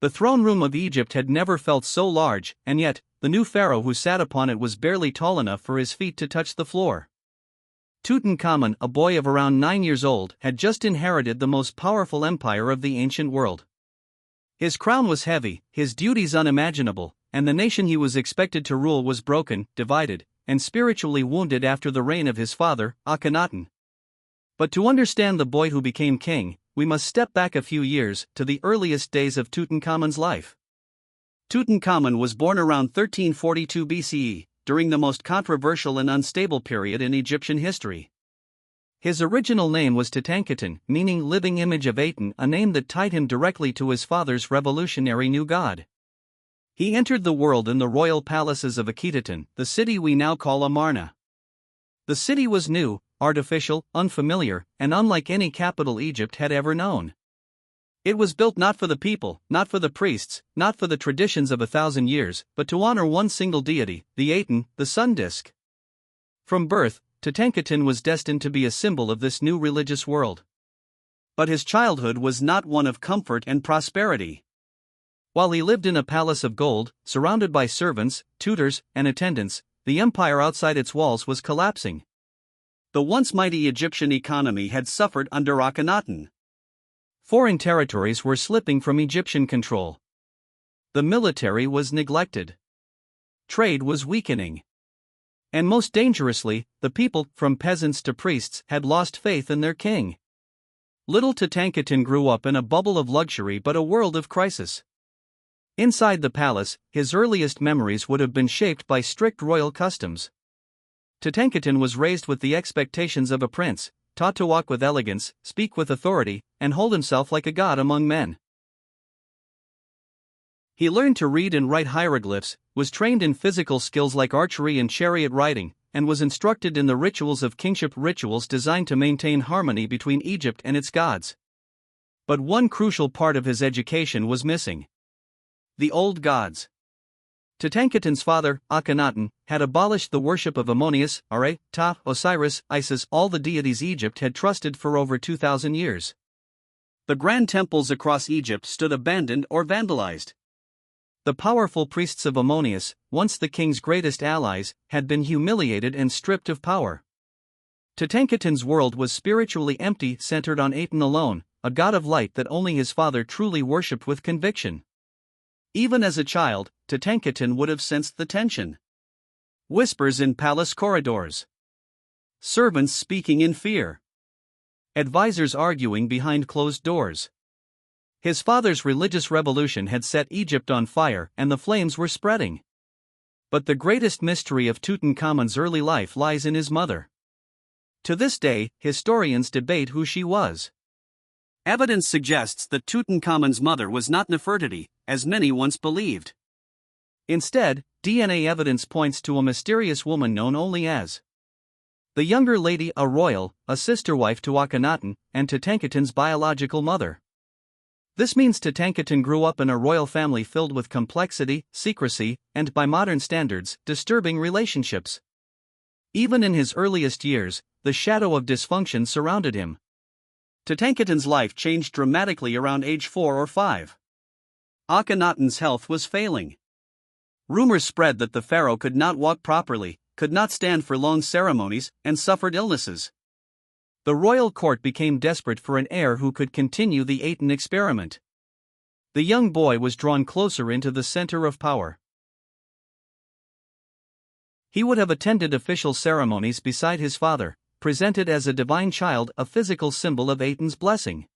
The throne room of Egypt had never felt so large, and yet, the new pharaoh who sat upon it was barely tall enough for his feet to touch the floor. Tutankhamun, a boy of around 9 years old, had just inherited the most powerful empire of the ancient world. His crown was heavy, his duties unimaginable, and the nation he was expected to rule was broken, divided, and spiritually wounded after the reign of his father, Akhenaten. But to understand the boy who became king, we must step back a few years to the earliest days of Tutankhamun's life. Tutankhamun was born around 1342 BCE, during the most controversial and unstable period in Egyptian history. His original name was Tutankhaten, meaning living image of Aten, a name that tied him directly to his father's revolutionary new god. He entered the world in the royal palaces of Akhenaten, the city we now call Amarna. The city was new, artificial, unfamiliar, and unlike any capital Egypt had ever known. It was built not for the people, not for the priests, not for the traditions of 1,000 years, but to honor one single deity, the Aten, the sun disk. From birth, Tutankhaten was destined to be a symbol of this new religious world. But his childhood was not one of comfort and prosperity. While he lived in a palace of gold, surrounded by servants, tutors, and attendants, the empire outside its walls was collapsing. The once mighty Egyptian economy had suffered under Akhenaten. Foreign territories were slipping from Egyptian control. The military was neglected. Trade was weakening. And most dangerously, the people, from peasants to priests, had lost faith in their king. Little Tutankhaten grew up in a bubble of luxury but a world of crisis. Inside the palace, his earliest memories would have been shaped by strict royal customs. Tutankhaten was raised with the expectations of a prince, taught to walk with elegance, speak with authority, and hold himself like a god among men. He learned to read and write hieroglyphs, was trained in physical skills like archery and chariot riding, and was instructed in the rituals of kingship, rituals designed to maintain harmony between Egypt and its gods. But one crucial part of his education was missing: the old gods. Tutankhaten's father, Akhenaten, had abolished the worship of Ammonius, Ra, Ta, Osiris, Isis, all the deities Egypt had trusted for over 2,000 years. The grand temples across Egypt stood abandoned or vandalized. The powerful priests of Ammonius, once the king's greatest allies, had been humiliated and stripped of power. Tutankhaten's world was spiritually empty, centered on Aten alone, a god of light that only his father truly worshipped with conviction. Even as a child, Tutankhaten would have sensed the tension. Whispers in palace corridors. Servants speaking in fear. Advisors arguing behind closed doors. His father's religious revolution had set Egypt on fire, and the flames were spreading. But the greatest mystery of Tutankhamun's early life lies in his mother. To this day, historians debate who she was. Evidence suggests that Tutankhamun's mother was not Nefertiti, as many once believed. Instead, DNA evidence points to a mysterious woman known only as the younger lady, a royal, a sister wife to Akhenaten, and Tutankhaten's biological mother. This means Tutankhaten grew up in a royal family filled with complexity, secrecy, and, by modern standards, disturbing relationships. Even in his earliest years, the shadow of dysfunction surrounded him. Tutankhaten's life changed dramatically around age 4 or 5. Akhenaten's health was failing. Rumors spread that the pharaoh could not walk properly, could not stand for long ceremonies, and suffered illnesses. The royal court became desperate for an heir who could continue the Aten experiment. The young boy was drawn closer into the center of power. He would have attended official ceremonies beside his father, presented as a divine child, a physical symbol of Aten's blessing.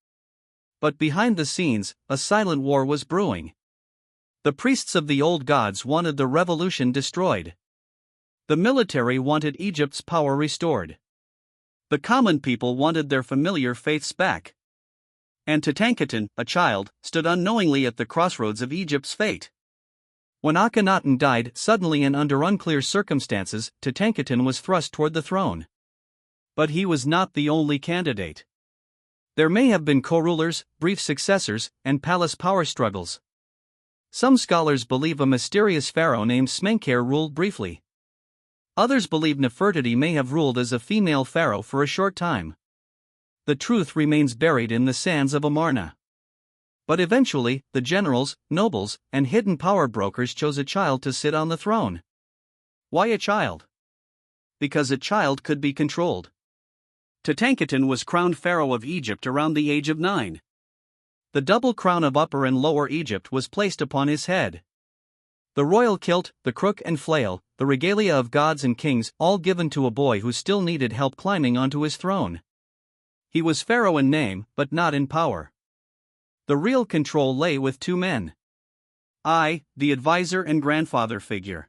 But behind the scenes, a silent war was brewing. The priests of the old gods wanted the revolution destroyed. The military wanted Egypt's power restored. The common people wanted their familiar faiths back. And Tutankhaten, a child, stood unknowingly at the crossroads of Egypt's fate. When Akhenaten died suddenly and under unclear circumstances, Tutankhaten was thrust toward the throne. But he was not the only candidate. There may have been co-rulers, brief successors, and palace power struggles. Some scholars believe a mysterious pharaoh named Smenkhare ruled briefly. Others believe Nefertiti may have ruled as a female pharaoh for a short time. The truth remains buried in the sands of Amarna. But eventually, the generals, nobles, and hidden power brokers chose a child to sit on the throne. Why a child? Because a child could be controlled. Tutankhaten was crowned pharaoh of Egypt around the age of 9. The double crown of Upper and Lower Egypt was placed upon his head. The royal kilt, the crook and flail, the regalia of gods and kings, all given to a boy who still needed help climbing onto his throne. He was pharaoh in name, but not in power. The real control lay with two men. I, the advisor and grandfather figure.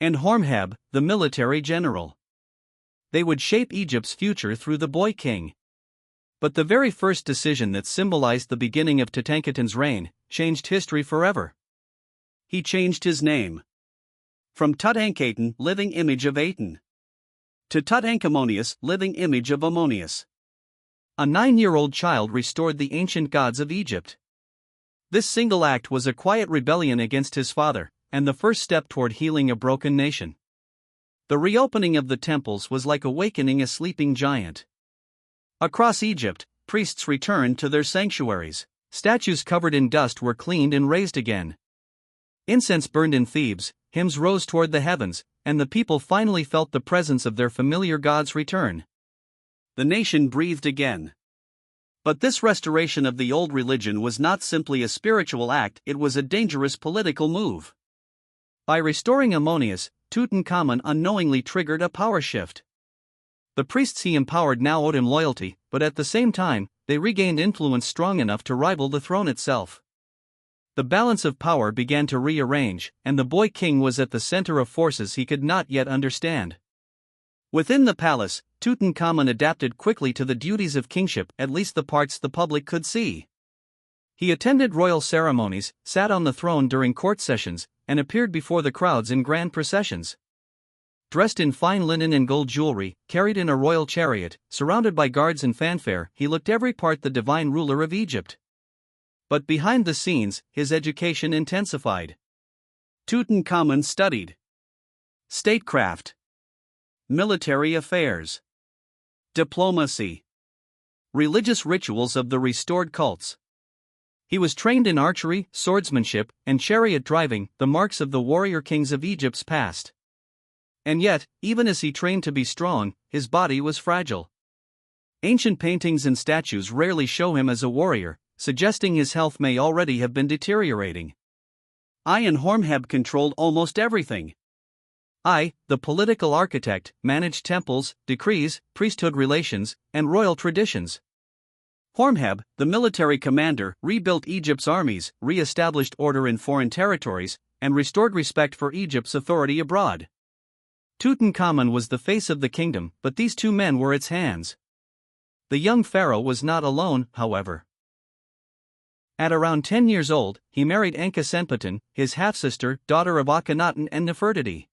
And Horemheb, the military general. They would shape Egypt's future through the boy king. But the very first decision that symbolized the beginning of Tutankhaten's reign changed history forever. He changed his name. From Tutankhaten, living image of Aten, to Tutankhamonius, living image of Ammonius. A 9-year-old child restored the ancient gods of Egypt. This single act was a quiet rebellion against his father, and the first step toward healing a broken nation. The reopening of the temples was like awakening a sleeping giant. Across Egypt, priests returned to their sanctuaries, statues covered in dust were cleaned and raised again. Incense burned in Thebes, hymns rose toward the heavens, and the people finally felt the presence of their familiar gods return. The nation breathed again. But this restoration of the old religion was not simply a spiritual act, it was a dangerous political move. By restoring Ammonius, Tutankhamun unknowingly triggered a power shift. The priests he empowered now owed him loyalty, but at the same time, they regained influence strong enough to rival the throne itself. The balance of power began to rearrange, and the boy king was at the center of forces he could not yet understand. Within the palace, Tutankhamun adapted quickly to the duties of kingship, at least the parts the public could see. He attended royal ceremonies, sat on the throne during court sessions, and appeared before the crowds in grand processions. Dressed in fine linen and gold jewelry, carried in a royal chariot, surrounded by guards and fanfare, he looked every part the divine ruler of Egypt. But behind the scenes, his education intensified. Tutankhamun studied statecraft, military affairs, diplomacy, religious rituals of the restored cults. He was trained in archery, swordsmanship, and chariot driving, the marks of the warrior kings of Egypt's past. And yet, even as he trained to be strong, his body was fragile. Ancient paintings and statues rarely show him as a warrior, suggesting his health may already have been deteriorating. I and Horemheb controlled almost everything. I, the political architect, managed temples, decrees, priesthood relations, and royal traditions. Horemheb, the military commander, rebuilt Egypt's armies, re-established order in foreign territories, and restored respect for Egypt's authority abroad. Tutankhamun was the face of the kingdom, but these two men were its hands. The young pharaoh was not alone, however. At around 10 years old, he married Akhenaten, his half-sister, daughter of Akhenaten and Nefertiti.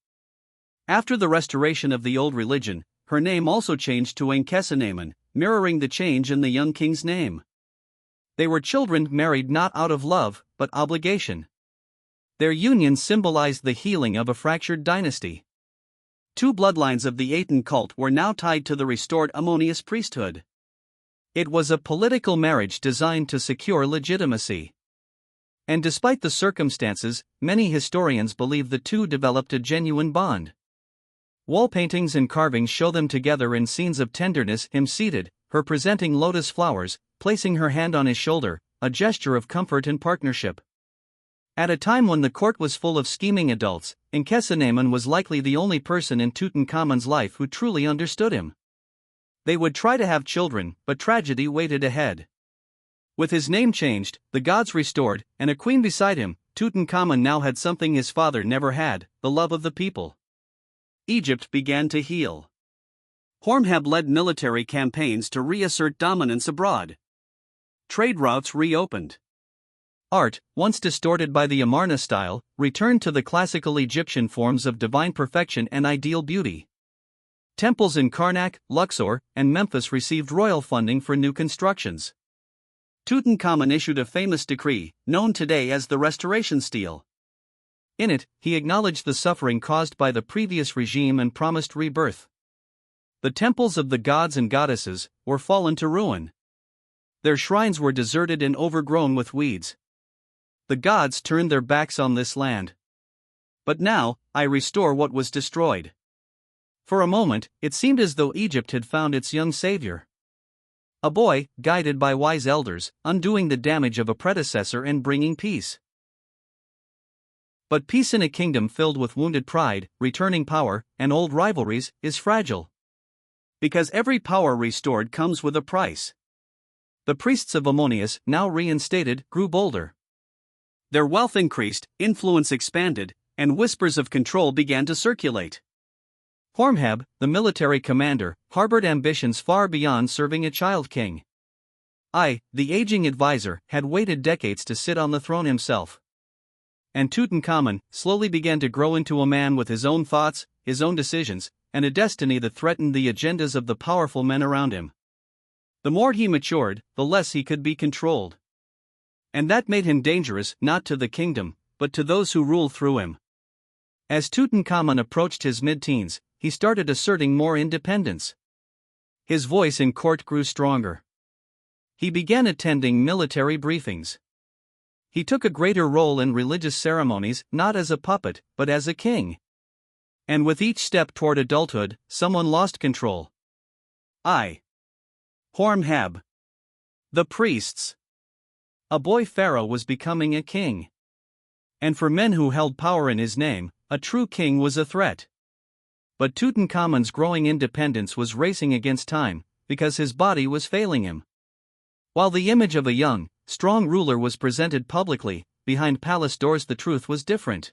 After the restoration of the old religion, her name also changed to Akhenaten, mirroring the change in the young king's name. They were children married not out of love, but obligation. Their union symbolized the healing of a fractured dynasty. Two bloodlines of the Aten cult were now tied to the restored Ammonius priesthood. It was a political marriage designed to secure legitimacy. And despite the circumstances, many historians believe the two developed a genuine bond. Wall paintings and carvings show them together in scenes of tenderness, him seated, her presenting lotus flowers, placing her hand on his shoulder, a gesture of comfort and partnership. At a time when the court was full of scheming adults, Akhenaten was likely the only person in Tutankhamun's life who truly understood him. They would try to have children, but tragedy waited ahead. With his name changed, the gods restored, and a queen beside him, Tutankhamun now had something his father never had, the love of the people. Egypt began to heal. Horemheb led military campaigns to reassert dominance abroad. Trade routes reopened. Art, once distorted by the Amarna style, returned to the classical Egyptian forms of divine perfection and ideal beauty. Temples in Karnak, Luxor, and Memphis received royal funding for new constructions. Tutankhamun issued a famous decree, known today as the Restoration Stele. In it, he acknowledged the suffering caused by the previous regime and promised rebirth. The temples of the gods and goddesses were fallen to ruin. Their shrines were deserted and overgrown with weeds. The gods turned their backs on this land. But now, I restore what was destroyed. For a moment, it seemed as though Egypt had found its young savior. A boy, guided by wise elders, undoing the damage of a predecessor and bringing peace. But peace in a kingdom filled with wounded pride, returning power, and old rivalries, is fragile. Because every power restored comes with a price. The priests of Ammonius, now reinstated, grew bolder. Their wealth increased, influence expanded, and whispers of control began to circulate. Horemheb, the military commander, harbored ambitions far beyond serving a child king. The aging advisor, had waited decades to sit on the throne himself. And Tutankhamun slowly began to grow into a man with his own thoughts, his own decisions, and a destiny that threatened the agendas of the powerful men around him. The more he matured, the less he could be controlled. And that made him dangerous not to the kingdom, but to those who ruled through him. As Tutankhamun approached his mid-teens, he started asserting more independence. His voice in court grew stronger. He began attending military briefings. He took a greater role in religious ceremonies, not as a puppet, but as a king. And with each step toward adulthood, someone lost control. Horemheb. The priests. A boy pharaoh was becoming a king. And for men who held power in his name, a true king was a threat. But Tutankhamun's growing independence was racing against time, because his body was failing him. While the image of a young, strong ruler was presented publicly, behind palace doors the truth was different.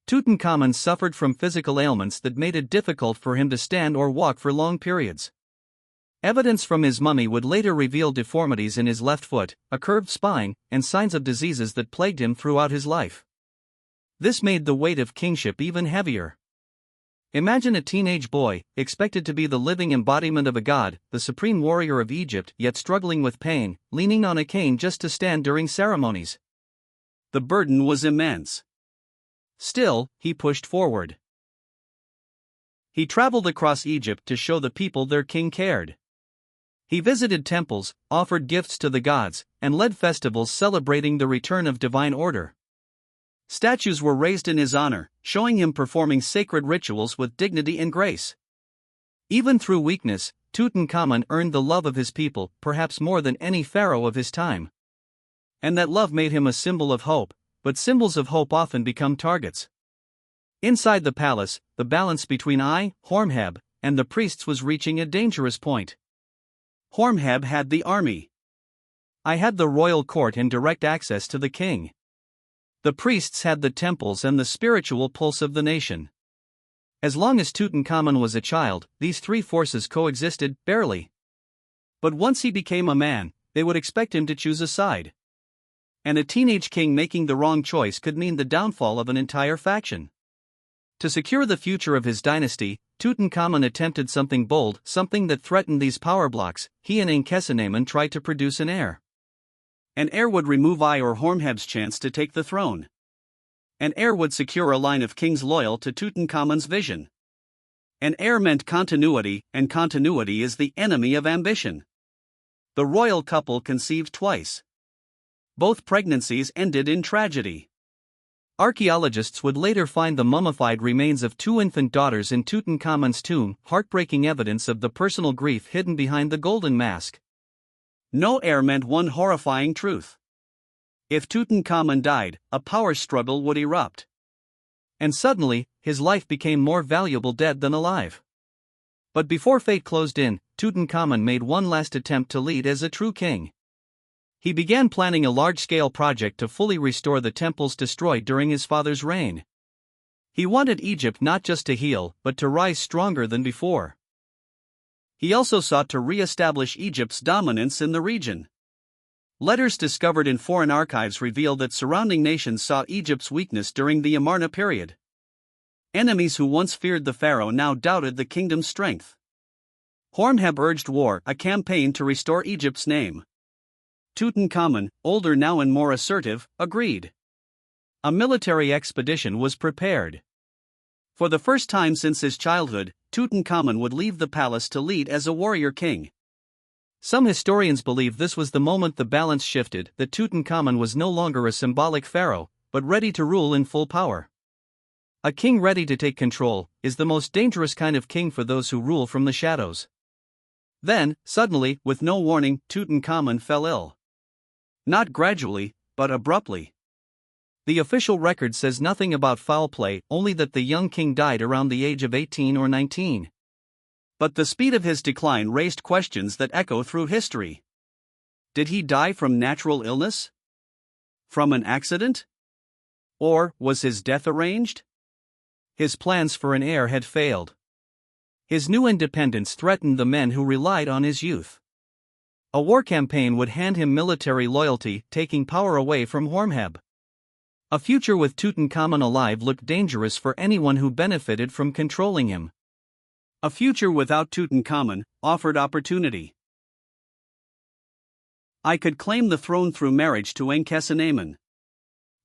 Tutankhamun suffered from physical ailments that made it difficult for him to stand or walk for long periods. Evidence from his mummy would later reveal deformities in his left foot, a curved spine, and signs of diseases that plagued him throughout his life. This made the weight of kingship even heavier. Imagine a teenage boy, expected to be the living embodiment of a god, the supreme warrior of Egypt, yet struggling with pain, leaning on a cane just to stand during ceremonies. The burden was immense. Still, he pushed forward. He traveled across Egypt to show the people their king cared. He visited temples, offered gifts to the gods, and led festivals celebrating the return of divine order. Statues were raised in his honor, showing him performing sacred rituals with dignity and grace. Even through weakness, Tutankhamun earned the love of his people, perhaps more than any pharaoh of his time. And that love made him a symbol of hope, but symbols of hope often become targets. Inside the palace, the balance between Horemheb, and the priests was reaching a dangerous point. Horemheb had the army. I had the royal court and direct access to the king. The priests had the temples and the spiritual pulse of the nation. As long as Tutankhamun was a child, these three forces coexisted, barely. But once he became a man, they would expect him to choose a side. And a teenage king making the wrong choice could mean the downfall of an entire faction. To secure the future of his dynasty, Tutankhamun attempted something bold, something that threatened these power blocks. He and Akhenaten tried to produce an heir. An heir would remove Horemheb's chance to take the throne. An heir would secure a line of kings loyal to Tutankhamun's vision. An heir meant continuity, and continuity is the enemy of ambition. The royal couple conceived twice. Both pregnancies ended in tragedy. Archaeologists would later find the mummified remains of two infant daughters in Tutankhamun's tomb, heartbreaking evidence of the personal grief hidden behind the golden mask. No heir meant one horrifying truth. If Tutankhamun died, a power struggle would erupt. And suddenly, his life became more valuable dead than alive. But before fate closed in, Tutankhamun made one last attempt to lead as a true king. He began planning a large-scale project to fully restore the temples destroyed during his father's reign. He wanted Egypt not just to heal, but to rise stronger than before. He also sought to re-establish Egypt's dominance in the region. Letters discovered in foreign archives reveal that surrounding nations saw Egypt's weakness during the Amarna period. Enemies who once feared the pharaoh now doubted the kingdom's strength. Horemheb urged war, a campaign to restore Egypt's name. Tutankhamun, older now and more assertive, agreed. A military expedition was prepared. For the first time since his childhood, Tutankhamun would leave the palace to lead as a warrior king. Some historians believe this was the moment the balance shifted, that Tutankhamun was no longer a symbolic pharaoh, but ready to rule in full power. A king ready to take control is the most dangerous kind of king for those who rule from the shadows. Then, suddenly, with no warning, Tutankhamun fell ill. Not gradually, but abruptly. The official record says nothing about foul play, only that the young king died around the age of 18 or 19. But the speed of his decline raised questions that echo through history. Did he die from natural illness? From an accident? Or was his death arranged? His plans for an heir had failed. His new independence threatened the men who relied on his youth. A war campaign would hand him military loyalty, taking power away from Hormheb. A future with Tutankhamun alive looked dangerous for anyone who benefited from controlling him. A future without Tutankhamun offered opportunity. I could claim the throne through marriage to Akhenaten.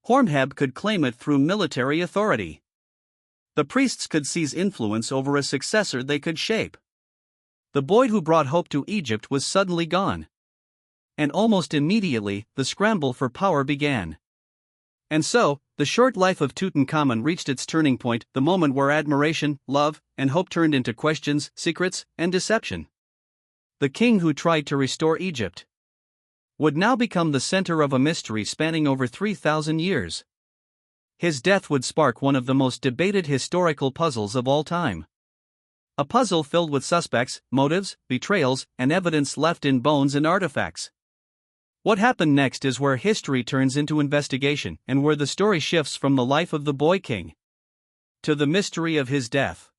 Hormheb could claim it through military authority. The priests could seize influence over a successor they could shape. The boy who brought hope to Egypt was suddenly gone. And almost immediately, the scramble for power began. And so, the short life of Tutankhamun reached its turning point, the moment where admiration, love, and hope turned into questions, secrets, and deception. The king who tried to restore Egypt would now become the center of a mystery spanning over 3,000 years. His death would spark one of the most debated historical puzzles of all time. A puzzle filled with suspects, motives, betrayals, and evidence left in bones and artifacts. What happened next is where history turns into investigation, and where the story shifts from the life of the boy king to the mystery of his death.